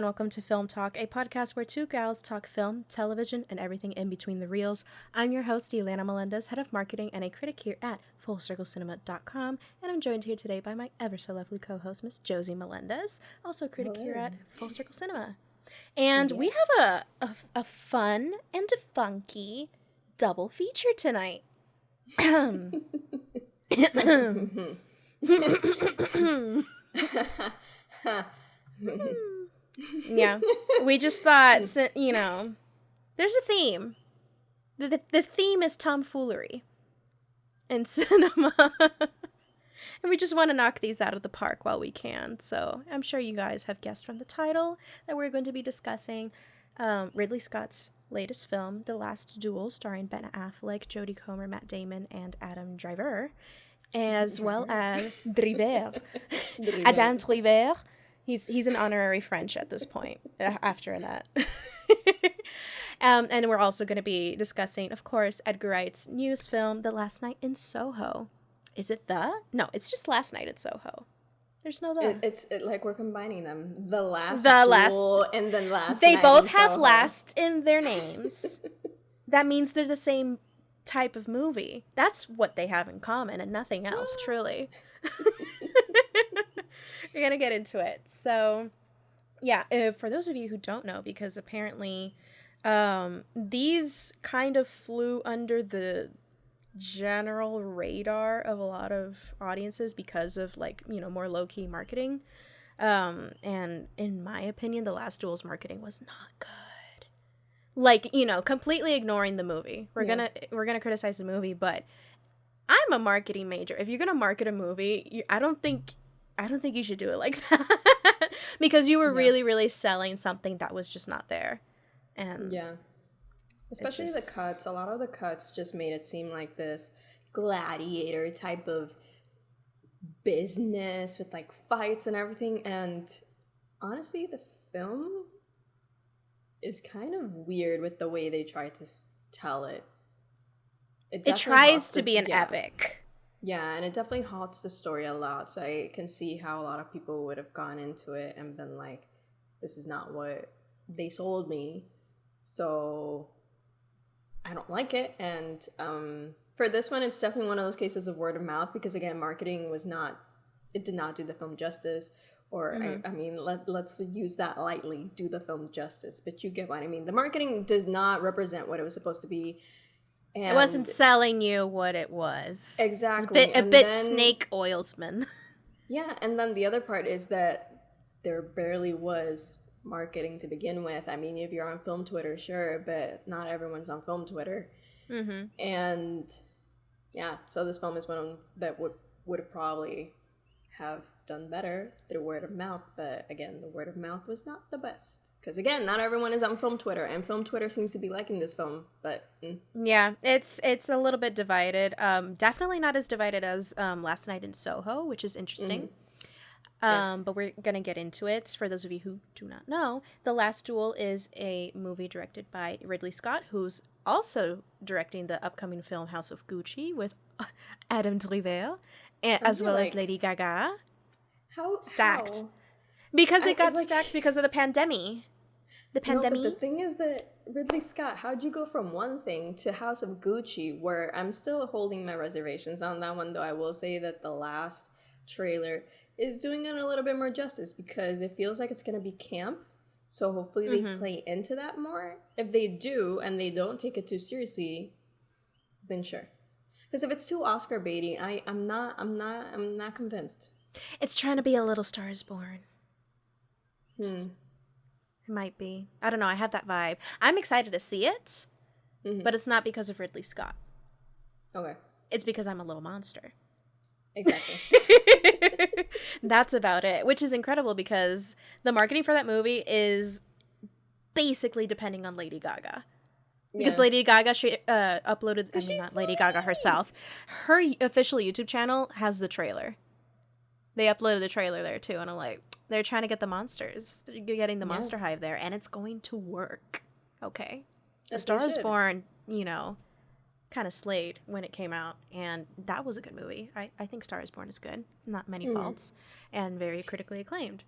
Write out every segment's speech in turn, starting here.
and welcome to Filmme Talk, a podcast where two gals talk film, television, and everything in between the reels. I'm your host, Elena Melendez, head of marketing and a critic here at FullCircleCinema.com, and I'm joined here today by my ever-so-lovely co-host, Miss Josie Melendez, also a critic here at Full Circle Cinema. And we have a fun and a funky double feature tonight. Yeah, we just thought, you know, there's a theme. The theme is tomfoolery in cinema. And we just want to knock these out of the park while we can. So I'm sure you guys have guessed from the title that we're going to be discussing Ridley Scott's latest film, The Last Duel, starring Ben Affleck, Jodie Comer, Matt Damon, and Adam Driver, as well as Adam Driver. He's an honorary French at this point, after that. And we're also going to be discussing, of course, Edgar Wright's newest film, The Last Night in Soho. Is it the? No, it's just Last Night in Soho. There's no the. It's like we're combining them. The Duel and then Last They Night both in have Soho. last in their names. That means they're the same type of movie. That's what they have in common and nothing else, truly. We're going to get into it. So, yeah, for those of you who don't know, because apparently these kind of flew under the general radar of a lot of audiences because of, like, you know, more low-key marketing. And in my opinion, The Last Duel's marketing was not good. Like, you know, completely ignoring the movie. We're gonna criticize the movie, but I'm a marketing major. If you're gonna market a movie, I don't think you should do it like that. Because you were really, really selling something that was just not there. And especially the cuts. A lot of the cuts just made it seem like this gladiator type of business with like fights and everything. And honestly, the film is kind of weird with the way they try to tell it. It tries to be an epic. Yeah, and it definitely halts the story a lot. So I can see how a lot of people would have gone into it and been like, this is not what they sold me. So I don't like it. And for this one, it's definitely one of those cases of word of mouth because, again, marketing did not do the film justice. Or, I mean, let's use that lightly, do the film justice. But you get what I mean. The marketing does not represent what it was supposed to be. And it wasn't selling you what it was. Exactly. A bit snake oilsman. Yeah, and then the other part is that there barely was marketing to begin with. I mean, if you're on film Twitter, sure, but not everyone's on film Twitter. Mm-hmm. And yeah, so this film is one that would have probably have done better through word of mouth, but again, the word of mouth was not the best. Because again, not everyone is on film Twitter, and film Twitter seems to be liking this film, but... Yeah, it's a little bit divided. Definitely not as divided as Last Night in Soho, which is interesting. But we're going to get into it. For those of you who do not know, The Last Duel is a movie directed by Ridley Scott, who's also directing the upcoming film House of Gucci with Adam Driver, as well as Lady Gaga. How stacked? How? Because it got stacked because of the pandemic. No, but the thing is that Ridley Scott, how'd you go from one thing to House of Gucci, where I'm still holding my reservations on that one, though I will say that the last trailer is doing it a little bit more justice because it feels like it's going to be camp. So hopefully they play into that more. If they do and they don't take it too seriously, then sure. Because if it's too Oscar baity, I'm not convinced. It's trying to be a little Star is Born. It might be. I don't know. I have that vibe. I'm excited to see it, but it's not because of Ridley Scott. Okay. It's because I'm a little monster. Exactly. That's about it, which is incredible because the marketing for that movie is basically depending on Lady Gaga. Because Lady Gaga uploaded, I mean, not Lady Gaga herself, her official YouTube channel has the trailer. They uploaded the trailer there too, and I'm like, they're trying to get the monsters. They're getting the monster hive there, and it's going to work. Okay. A Star is Born, you know, kind of slayed when it came out, and that was a good movie. I think Star is Born is good. Not many faults, and very critically acclaimed.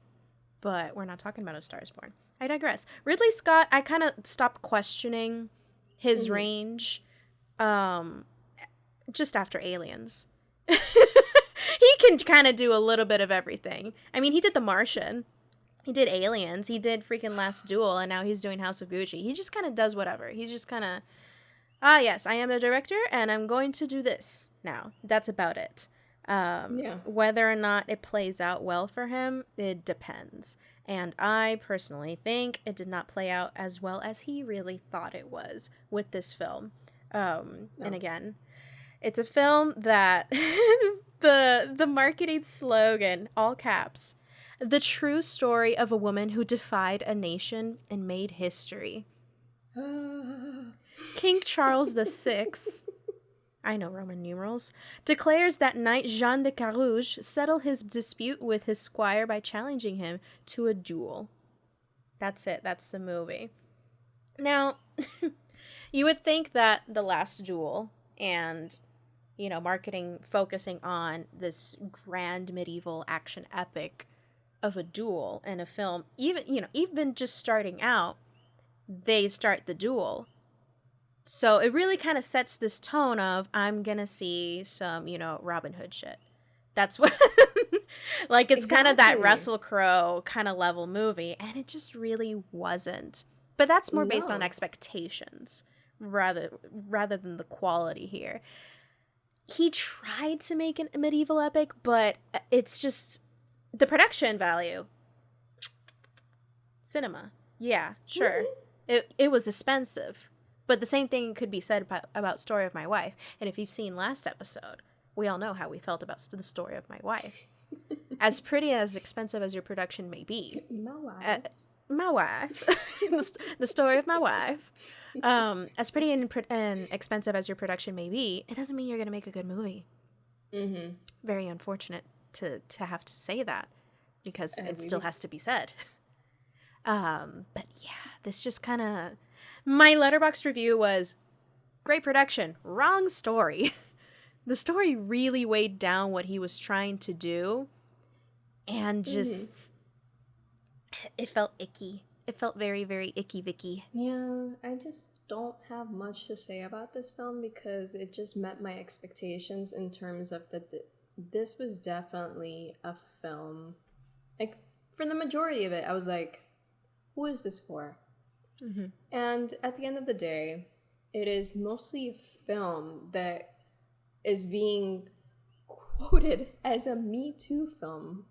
But we're not talking about A Star is Born. I digress. Ridley Scott, I kind of stopped questioning his Mm-hmm. range just after Aliens. He can kind of do a little bit of everything. I mean, he did The Martian. He did Aliens. He did freaking Last Duel, and now he's doing House of Gucci. He just kind of does whatever. He's just kind of, yes, I am a director, and I'm going to do this now. That's about it. Yeah. Whether or not it plays out well for him, it depends. And I personally think it did not play out as well as he really thought it was with this film. No. And again, it's a film that the marketing slogan, all caps, the true story of a woman who defied a nation and made history. King Charles VI, I know Roman numerals, declares that knight Jean de Carouge settled his dispute with his squire by challenging him to a duel. That's it. That's the movie. Now, you would think that The Last Duel and, you know, marketing focusing on this grand medieval action epic of a duel in a film, even just starting out, they start the duel. So it really kind of sets this tone of, I'm going to see some, Robin Hood shit. That's what, like, it's kind of that Russell Crowe kind of level movie. And it just really wasn't. But that's more based on expectations rather than the quality here. He tried to make a medieval epic, but it's just the production value. Cinema. Yeah, sure. It was expensive. But the same thing could be said about Story of My Wife. And if you've seen last episode, we all know how we felt about the Story of My Wife. As pretty as expensive as your production may be. My wife. The Story of My Wife. As pretty and expensive as your production may be, it doesn't mean you're going to make a good movie. Mm-hmm. Very unfortunate to have to say that. Because it still has to be said. But yeah, this just kind of... My Letterboxd review was, great production, wrong story. The story really weighed down what he was trying to do, and just, it felt icky. It felt very, very icky Vicky. Yeah, I just don't have much to say about this film because it just met my expectations in terms of this was definitely a film. Like, for the majority of it, I was like, who is this for? Mm-hmm. And at the end of the day, it is mostly a film that is being quoted as a Me Too film.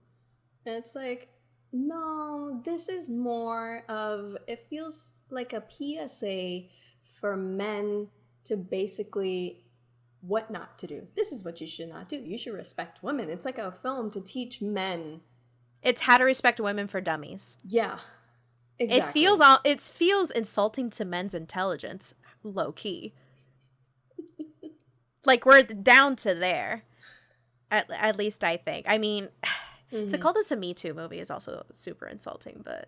And it's like, no, this is more of, it feels like a PSA for men to basically what not to do. This is what you should not do. You should respect women. It's like a film to teach men. It's how to respect women for dummies. Yeah. Exactly. It feels insulting to men's intelligence, low key. Like, we're down to there. At least I think. I mean, to call this a Me Too movie is also super insulting, but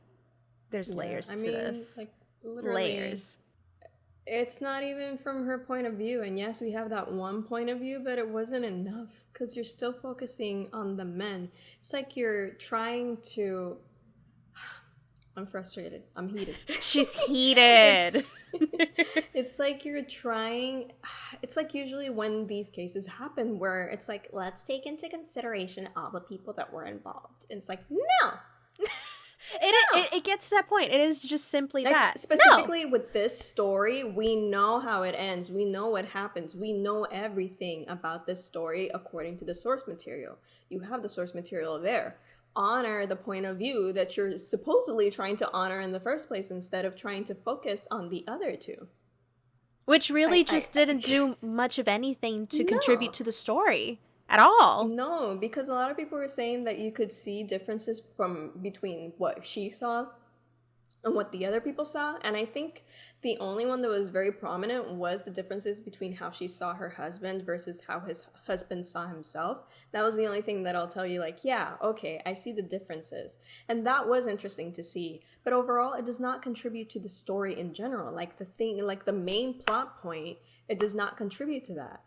there's layers to this. Like, literally, layers. It's not even from her point of view, and yes, we have that one point of view, but it wasn't enough because you're still focusing on the men. It's like you're trying to... I'm frustrated. I'm heated. She's heated. It's like you're trying... It's like usually when these cases happen where it's like, let's take into consideration all the people that were involved. And it's like, no! It gets to that point. It is just simply like, that. Specifically with this story, we know how it ends. We know what happens. We know everything about this story according to the source material. You have the source material there. Honor the point of view that you're supposedly trying to honor in the first place instead of trying to focus on the other two. Which really didn't do much of anything to contribute to the story at all. No, because a lot of people were saying that you could see differences between what she saw and what the other people saw. And I think the only one that was very prominent was the differences between how she saw her husband versus how his husband saw himself. That was the only thing that I'll tell you, like, yeah, okay, I see the differences. And that was interesting to see. But overall, it does not contribute to the story in general. Like the main plot point, it does not contribute to that.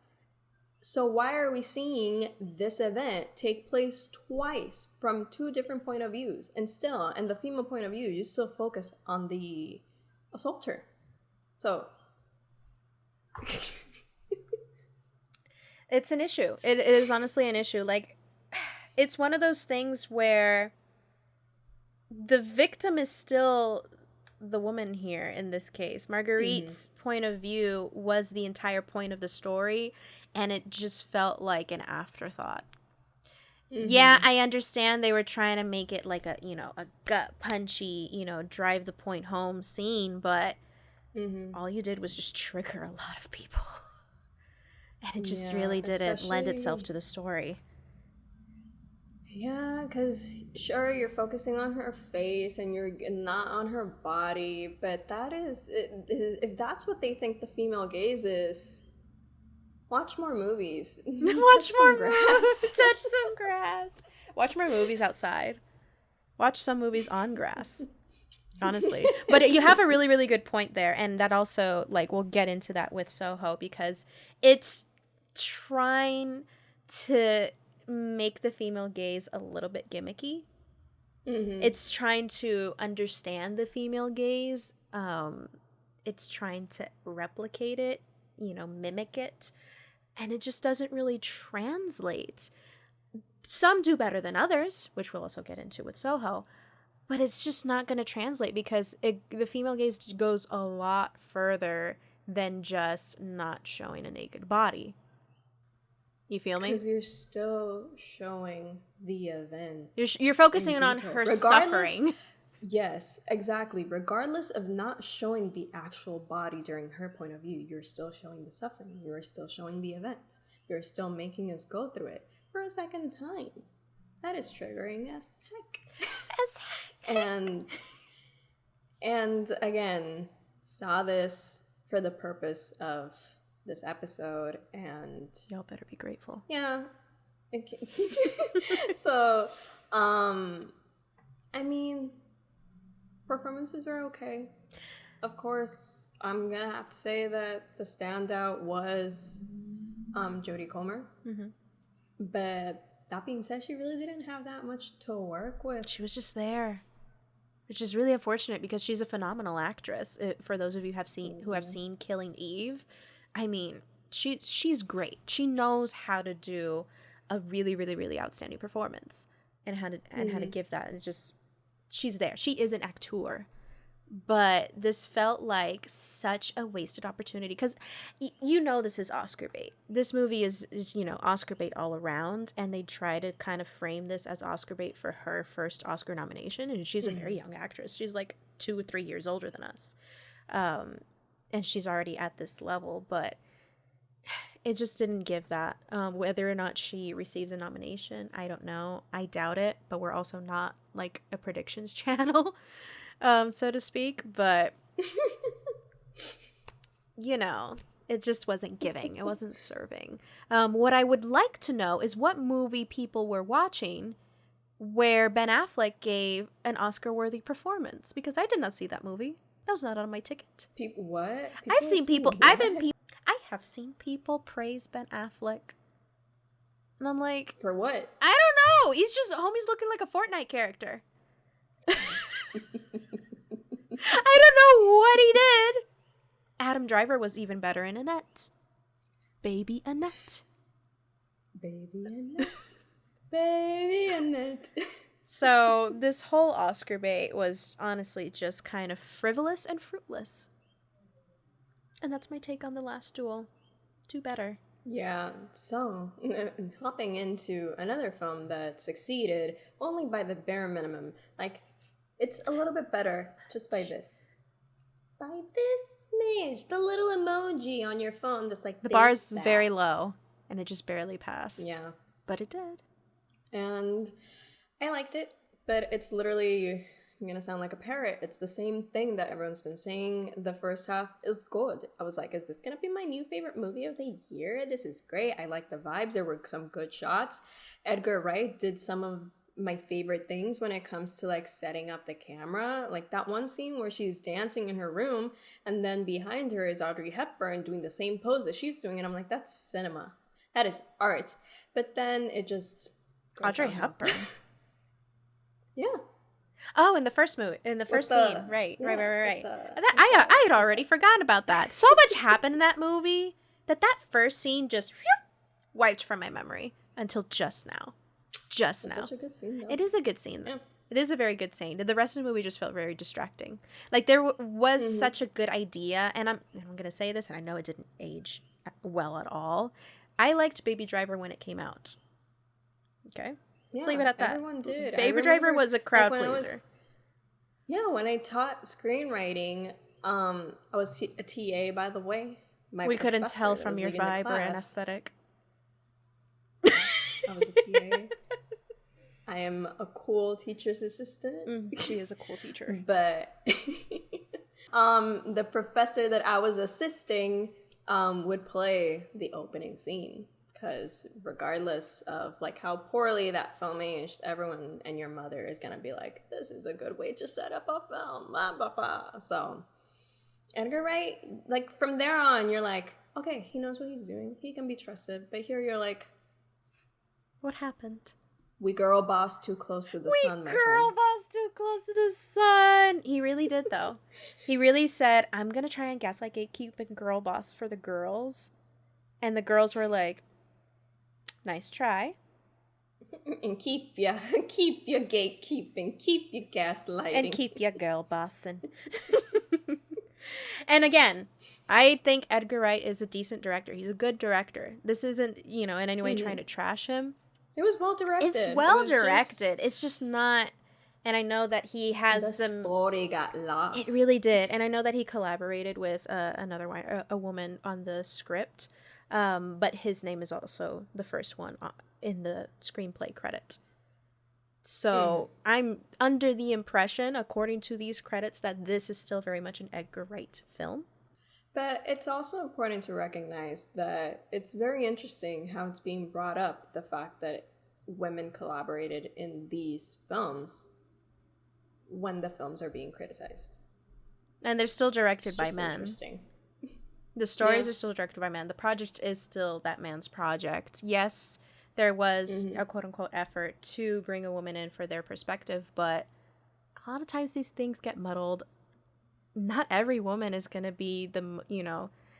So why are we seeing this event take place twice from two different point of views? And still, in the female point of view, you still focus on the assaulter. So it's an issue. It is honestly an issue. Like, it's one of those things where the victim is still the woman here in this case. Marguerite's point of view was the entire point of the story, and it just felt like an afterthought. Yeah, I understand they were trying to make it like a gut punchy, drive the point home scene, but all you did was just trigger a lot of people. And it just really didn't lend itself to the story. Yeah, because sure, you're focusing on her face and you're not on her body, but that is, if that's what they think the female gaze is, watch more movies. Watch more grass. Touch some grass. Watch more movies outside. Watch some movies on grass. Honestly. But you have a really, really good point there. And that also, like, we'll get into that with Soho, because it's trying to make the female gaze a little bit gimmicky. It's trying to understand the female gaze. It's trying to replicate it, mimic it. And it just doesn't really translate. Some do better than others, which we'll also get into with Soho. But it's just not going to translate, because the female gaze goes a lot further than just not showing a naked body. You feel me? Because you're still showing the event. You're focusing on her suffering. Yes, exactly. Regardless of not showing the actual body during her point of view, you're still showing the suffering. You're still showing the event. You're still making us go through it for a second time. That is triggering as heck. And again, saw this for the purpose of this episode, and y'all better be grateful. Yeah. Okay. So, I mean, performances were okay. Of course, I'm gonna have to say that the standout was Jodie Comer. But that being said, she really didn't have that much to work with. She was just there, which is really unfortunate, because she's a phenomenal actress. For those of you who have seen Killing Eve, I mean, she's great. She knows how to do a really, really, really outstanding performance, and how to give that. And she's there. She is an acteur. But this felt like such a wasted opportunity, because this is Oscar bait. This movie is Oscar bait all around, and they try to kind of frame this as Oscar bait for her first Oscar nomination, and she's a very young actress. She's like 2 or 3 years older than us, and she's already at this level, but it just didn't give that. Whether or not she receives a nomination, I don't know. I doubt it, but we're also not like a predictions channel. So to speak, but it just wasn't giving. It wasn't serving. What I would like to know is what movie people were watching where Ben Affleck gave an Oscar-worthy performance, because I did not see that movie. That was not on my ticket. What? I have seen people praise Ben Affleck, and I'm like, for what? I don't know. He's looking like a Fortnite character. I don't know what he did. Adam Driver was even better in Annette. Baby Annette. Baby Annette. Baby Annette. So this whole Oscar bait was honestly just kind of frivolous and fruitless. And that's my take on The Last Duel. Do better. Yeah, so hopping into another film that succeeded only by the bare minimum. Like, it's a little bit better just by this. By this smidge. The little emoji on your phone that's like... The bar's very low, and it just barely passed. Yeah. But it did. And I liked it, but it's literally... I'm going to sound like a parrot. It's the same thing that everyone's been saying. The first half is good. I was like, is this going to be my new favorite movie of the year? This is great. I like the vibes. There were some good shots. Edgar Wright did some of my favorite things when it comes to like setting up the camera. Like that one scene where she's dancing in her room and then behind her is Audrey Hepburn doing the same pose that she's doing. And I'm like, that's cinema. That is art. But then it just Audrey Hepburn. Yeah. Oh, in the first movie, in the first scene, right. I I had already forgotten about that. So much happened in that movie that first scene just wiped from my memory until just now. It's such a good scene, though. It is a good scene. Yeah. It is a very good scene. The rest of the movie just felt very distracting. Like, there was such a good idea, and I'm going to say this, and I know it didn't age well at all. I liked Baby Driver when it came out. Okay? Let's leave it at that. Everyone did. Baby Driver was a crowd pleaser. When I taught screenwriting, I was a TA, by the way. We couldn't tell from your vibe or an aesthetic. I was a TA. I am a cool teacher's assistant. She is a cool teacher. But the professor that I was assisting would play the opening scene. Because regardless of like how poorly that film aged, everyone and your mother is going to be like, this is a good way to set up a film. Blah, blah, blah. So Edgar Wright, like from there on, you're like, okay, he knows what he's doing. He can be trusted. But here you're like, what happened? We girl boss too close to the sun, my friend. We girl boss too close to the sun. He really did, though. He really said, I'm going to try and gaslight, gatekeep, and girl boss for the girls. And the girls were like, nice try. And keep your gatekeeping, keep your gaslighting. And keep your girl bossing. And again, I think Edgar Wright is a decent director. He's a good director. This isn't, in any way trying to trash him. It was well directed. It's well directed. It's just not, and I know that he has the story got lost. It really did, and I know that he collaborated with a woman on the script, but his name is also the first one in the screenplay credit. So I'm under the impression, according to these credits, that this is still very much an Edgar Wright film. But it's also important to recognize that it's very interesting how it's being brought up, the fact that women collaborated in these films when the films are being criticized. And they're still directed by men. Interesting. The stories are still directed by men. The project is still that man's project. Yes, there was a quote-unquote effort to bring a woman in for their perspective, but a lot of times these things get muddled. Not every woman is going to be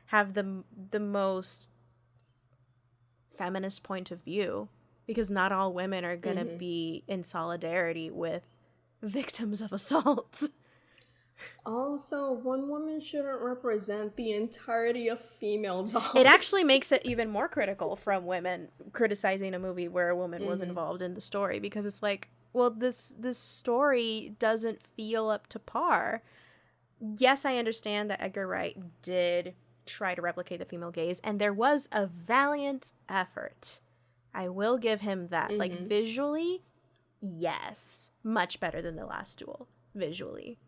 have the most feminist point of view, because not all women are going to be in solidarity with victims of assault. Also, one woman shouldn't represent the entirety of female dogs. It actually makes it even more critical from women criticizing a movie where a woman was involved in the story, because it's like, well, this story doesn't feel up to par. Yes, I understand that Edgar Wright did try to replicate the female gaze, and there was a valiant effort. I will give him that. Like, visually, yes. Much better than The Last Duel, visually.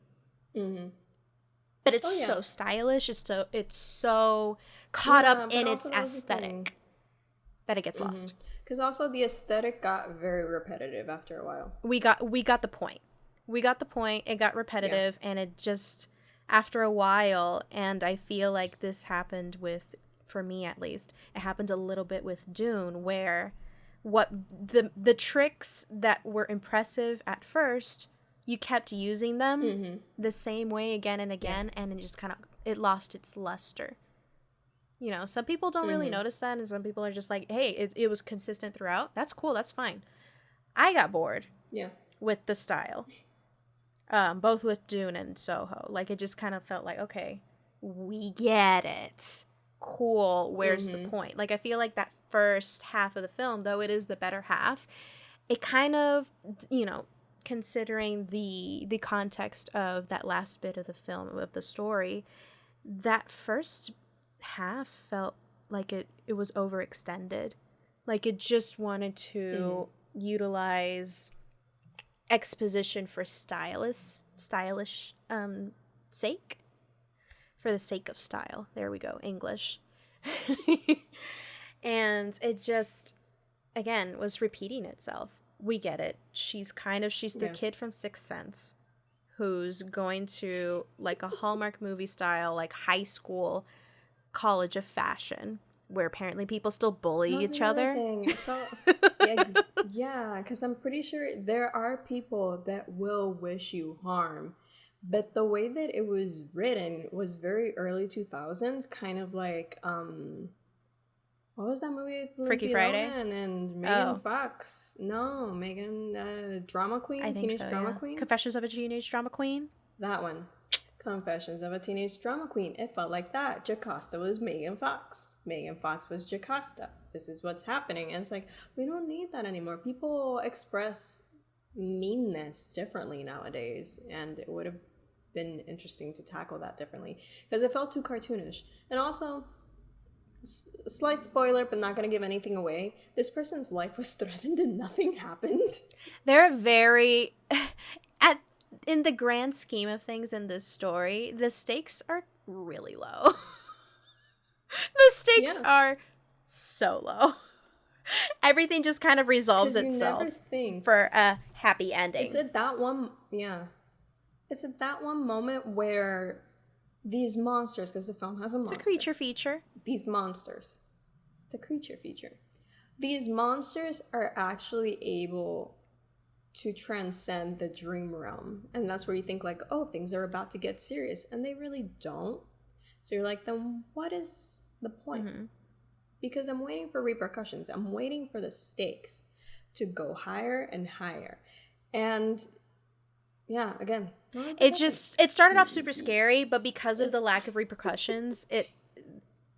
But it's so stylish. It's so caught up in its aesthetic that it gets lost. Because also the aesthetic got very repetitive after a while. We got the point. It got repetitive, and it just... after a while, and I feel like this happened with, for me at least, it happened a little bit with Dune, where what the tricks that were impressive at first, you kept using them the same way again and again, and it just it lost its luster. Some people don't really notice that, and some people are just like, hey, it was consistent throughout. That's cool, that's fine. I got bored with the style. Both with Dune and Soho. Like, it just kind of felt like, okay, we get it. Cool. Where's the point? Like, I feel like that first half of the film, though it is the better half, it kind of, considering the context of that last bit of the film, of the story, that first half felt like it was overextended. Like, it just wanted to utilize exposition for stylish sake, for the sake of style. There we go, English. And it just, again, was repeating itself. We get it. She's the kid from Sixth Sense who's going to, like, a Hallmark movie style, like, high school college of fashion, where apparently people still bully That was each another other. thing. It felt, yeah, because I'm pretty sure there are people that will wish you harm, but the way that it was written was very early 2000s, kind of like what was that movie with Freaky Lindsay Friday? Lohan and Megan Oh. Fox? No, Megan, drama queen, I think teenage so, drama yeah. queen. Confessions of a Teenage Drama Queen? That one. Confessions of a Teenage Drama Queen. It felt like that. Jocasta was Megan Fox. Megan Fox was Jocasta. This is what's happening. And it's like, we don't need that anymore. People express meanness differently nowadays. And it would have been interesting to tackle that differently. Because it felt too cartoonish. And also, slight spoiler, but not going to give anything away. This person's life was threatened and nothing happened. They're very... in the grand scheme of things in this story, the stakes are really low. The stakes are so low. Everything just kind of resolves itself for a happy ending. It's at that one, it's at that one moment where these monsters, because the film has a monster. It's a creature feature. These monsters. It's a creature feature. These monsters are actually able to transcend the dream realm. And that's where you think like, oh, things are about to get serious. And they really don't. So you're like, then what is the point? Mm-hmm. Because I'm waiting for repercussions. I'm waiting for the stakes to go higher and higher. And yeah, again, it started off super scary, but because of the lack of repercussions,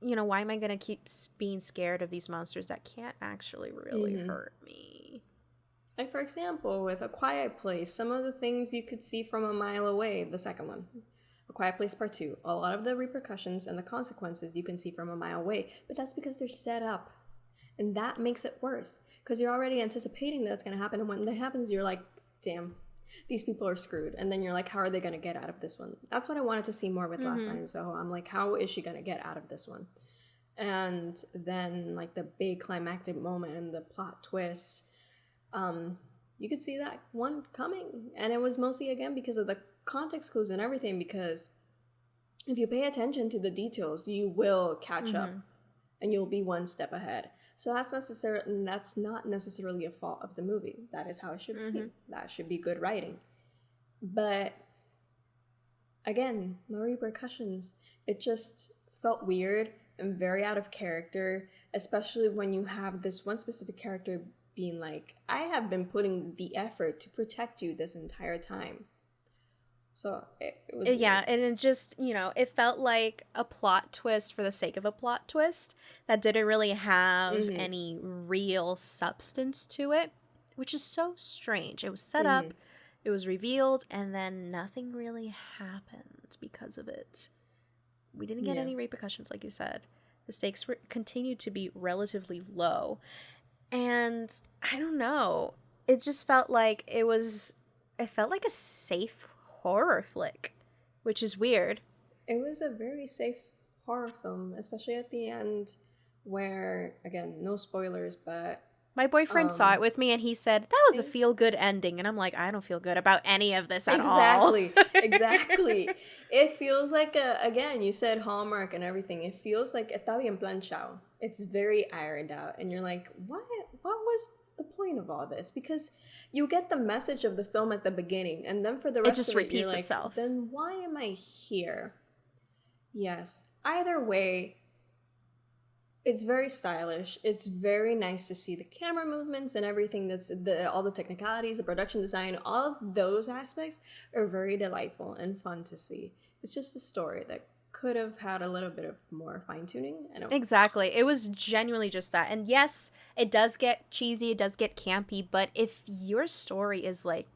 why am I going to keep being scared of these monsters that can't actually really hurt me? Like, for example, with A Quiet Place, some of the things you could see from a mile away, the second one. A Quiet Place Part 2. A lot of the repercussions and the consequences you can see from a mile away, but that's because they're set up. And that makes it worse, because you're already anticipating that it's going to happen, and when that happens, you're like, damn, these people are screwed. And then you're like, how are they going to get out of this one? That's what I wanted to see more with Last Night in Soho. I'm like, how is she going to get out of this one? And then, like, the big climactic moment and the plot twist, you could see that one coming. And it was mostly, again, because of the context clues and everything, because if you pay attention to the details, you will catch up and you'll be one step ahead. So that's not necessarily a fault of the movie. That is how it should be. That should be good writing. But again, no repercussions. It just felt weird and very out of character, especially when you have this one specific character being like, I have been putting the effort to protect you this entire time. So it was weird. And it just, it felt like a plot twist for the sake of a plot twist that didn't really have any real substance to it, which is so strange. It was set up, it was revealed, and then nothing really happened because of it. We didn't get any repercussions, like you said. The stakes continued to be relatively low. And I don't know. It just felt like it felt like a safe horror flick, which is weird. It was a very safe horror film, especially at the end where, again, no spoilers, but my boyfriend saw it with me and he said, that was a feel-good ending. And I'm like, I don't feel good about any of this at all. Exactly. It feels like, again, you said Hallmark and everything. It feels like está bien planchado. It's very ironed out. And you're like, what was the point of all this? Because you get the message of the film at the beginning, and then for the rest of it, you're like, itself. Then why am I here? Yes. Either way, it's very stylish. It's very nice to see the camera movements and everything. All the technicalities, the production design, all of those aspects are very delightful and fun to see. It's just a story that could have had a little bit of more fine-tuning. Exactly. It was genuinely just that. And yes, it does get cheesy, it does get campy, but if your story is like,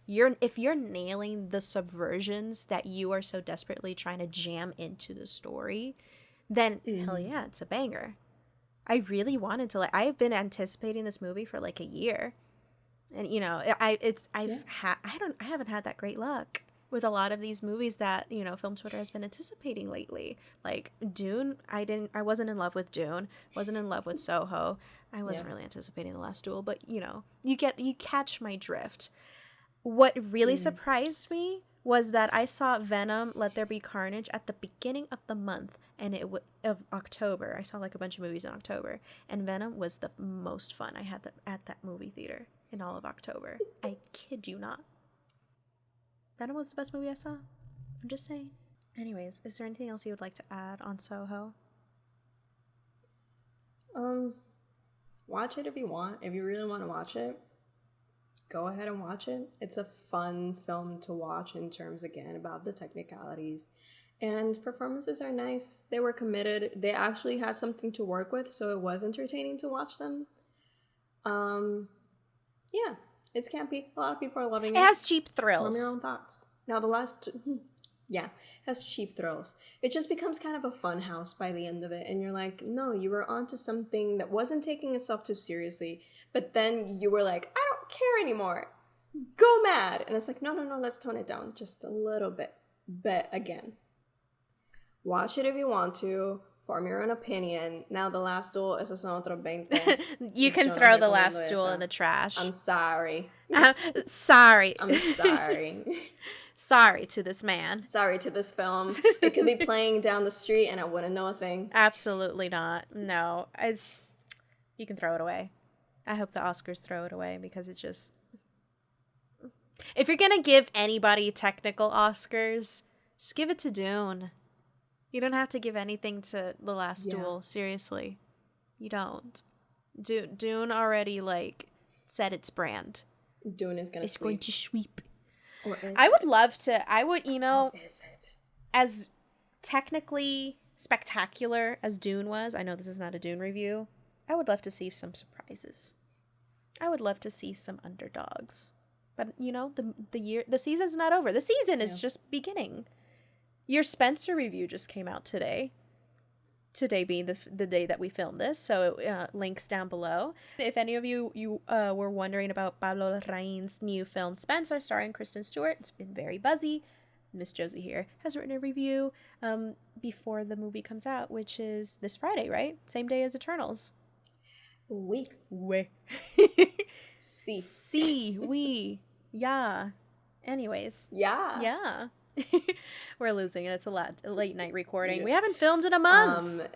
if you're nailing the subversions that you are so desperately trying to jam into the story, then hell yeah, it's a banger. I really wanted to, I have been anticipating this movie for like a year. And I haven't had that great luck with a lot of these movies that, Film Twitter has been anticipating lately. Like Dune, I wasn't in love with Dune, wasn't in love with Soho. I wasn't really anticipating The Last Duel, but you catch my drift. What really surprised me was that I saw Venom Let There Be Carnage at the beginning of the month, and of October. I saw like a bunch of movies in October, and Venom was the most fun I had at that movie theater in all of October. I kid you not. Venom was the best movie I saw. I'm just saying. Anyways, is there anything else you would like to add on Soho? Watch it if you want. If you really want to watch it, go ahead and watch it. It's a fun film to watch in terms, again, about the technicalities. And performances are nice. They were committed. They actually had something to work with, so it was entertaining to watch them. Yeah, it's campy. A lot of people are loving it. It has cheap thrills. Form your own thoughts. Now, yeah, it has cheap thrills. It just becomes kind of a fun house by the end of it. And you're like, no, you were onto something that wasn't taking itself too seriously. But then you were like, I don't care anymore. Go mad. And it's like, no, let's tone it down just a little bit. But again, watch it if you want to. Form your own opinion. Now, The Last Duel, esos son otros 20. You can throw The Last Duel in the trash. I'm sorry. Sorry. I'm sorry. Sorry to this man. Sorry to this film. It could be playing down the street and I wouldn't know a thing. Absolutely not. No. You can throw it away. I hope the Oscars throw it away because it's just... If you're going to give anybody technical Oscars, just give it to Dune. You don't have to give anything to The Last Duel. Seriously. You don't. Dune already, set its brand. Dune is going to It's going to sweep. Or is I would it? love to. Or is it? As technically spectacular as Dune was, I know this is not a Dune review, I would love to see some surprises. I would love to see some underdogs. But, the season's not over. The season is just beginning. Your Spencer review just came out today. Today being the day that we filmed this, so links down below. If any of you were wondering about Pablo Larraín's new film Spencer, starring Kristen Stewart, it's been very buzzy. Miss Josie here has written a review before the movie comes out, which is this Friday, right? Same day as Eternals. Oui. Si, oui. Yeah. Anyways. Yeah. We're losing it. It's a late night recording. We haven't filmed in a month.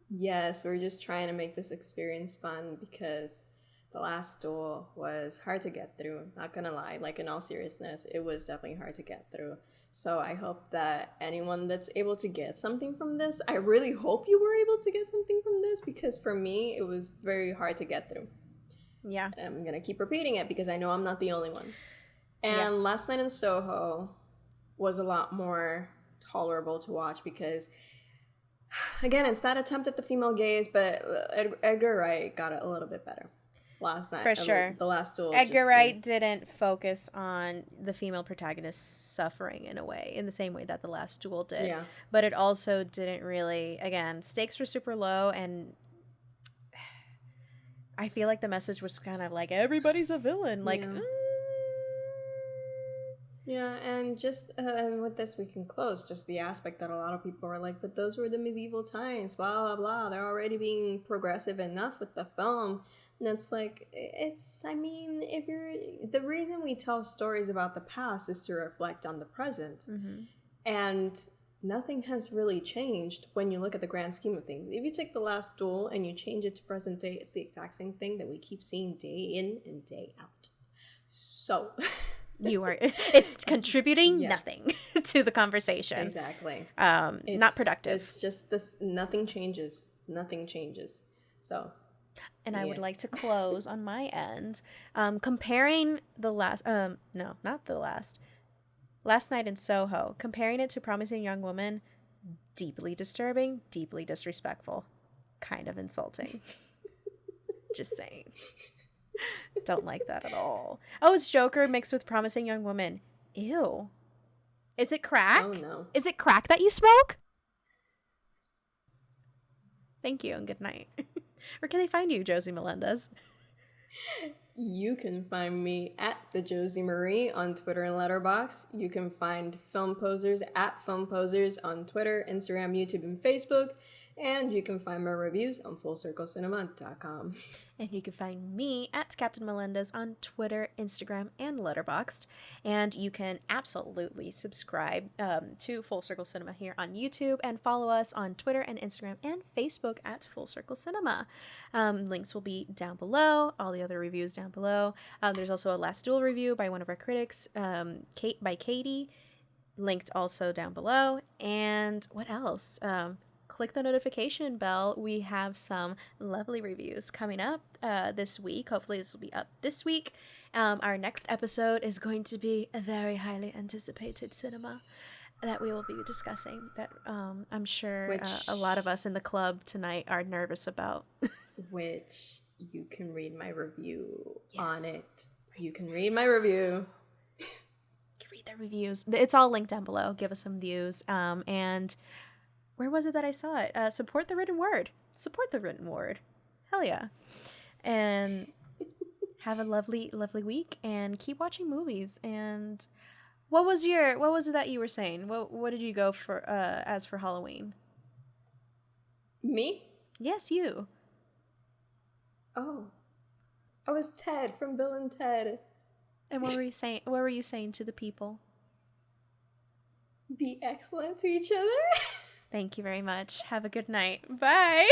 Yes, we're just trying to make this experience fun because The Last Duel was hard to get through. Not gonna lie, in all seriousness, it was definitely hard to get through. So I hope that anyone that's able to get something from this, I really hope you were able to get something from this because for me, it was very hard to get through. Yeah. And I'm gonna keep repeating it because I know I'm not the only one. And Last Night in Soho was a lot more tolerable to watch because, again, it's that attempt at the female gaze, but Edgar Wright got it a little bit better last night. For sure. The Last Duel. Edgar Wright didn't focus on the female protagonist suffering in the same way that The Last Duel did. Yeah. But it also didn't really, again, stakes were super low, and I feel like the message was kind of everybody's a villain. Yeah, and just and with this we can close. Just the aspect that a lot of people are like, but those were the medieval times, blah, blah, blah. They're already being progressive enough with the film. And it's the reason we tell stories about the past is to reflect on the present. Mm-hmm. And nothing has really changed when you look at the grand scheme of things. If you take The Last Duel and you change it to present day, it's the exact same thing that we keep seeing day in and day out. So... it's contributing nothing to the conversation. Exactly. Not productive. It's just this, nothing changes. So. And I would like to close on my end, comparing Last Night in Soho, comparing it to Promising Young Woman, deeply disturbing, deeply disrespectful, kind of insulting. Just saying. Don't like that at all. Oh, it's Joker mixed with Promising Young Woman. Ew. Is it crack? Oh, no. Is it crack that you smoke? Thank you and good night. Where can they find you, Josie Melendez? You can find me at the Josie Marie on Twitter and Letterboxd. You can find Film Posers at Film Posers on Twitter, Instagram, YouTube, and Facebook. And you can find my reviews on fullcirclecinema.com. And you can find me at Captain Melendez on Twitter, Instagram, and Letterboxd. And you can absolutely subscribe to Full Circle Cinema here on YouTube and follow us on Twitter and Instagram and Facebook at Full Circle Cinema. Links will be down below, all the other reviews down below. There's also a Last Duel review by one of our critics, by Katie, linked also down below. And what else? Click the notification bell. We have some lovely reviews coming up this week. Hopefully this will be up this week. Our next episode is going to be a very highly anticipated cinema that we will be discussing that I'm sure a lot of us in the club tonight are nervous about. Which you can read my review on it. You can read my review. You can read the reviews. It's all linked down below. Give us some views. And where was it that I saw it? Support the written word. Support the written word. Hell yeah. And have a lovely, lovely week and keep watching movies. And what was it that you were saying? What did you go for as for Halloween? Me? Yes, you. Oh. I was Ted from Bill and Ted. And what were you saying? What were you saying to the people? Be excellent to each other. Thank you very much. Have a good night. Bye.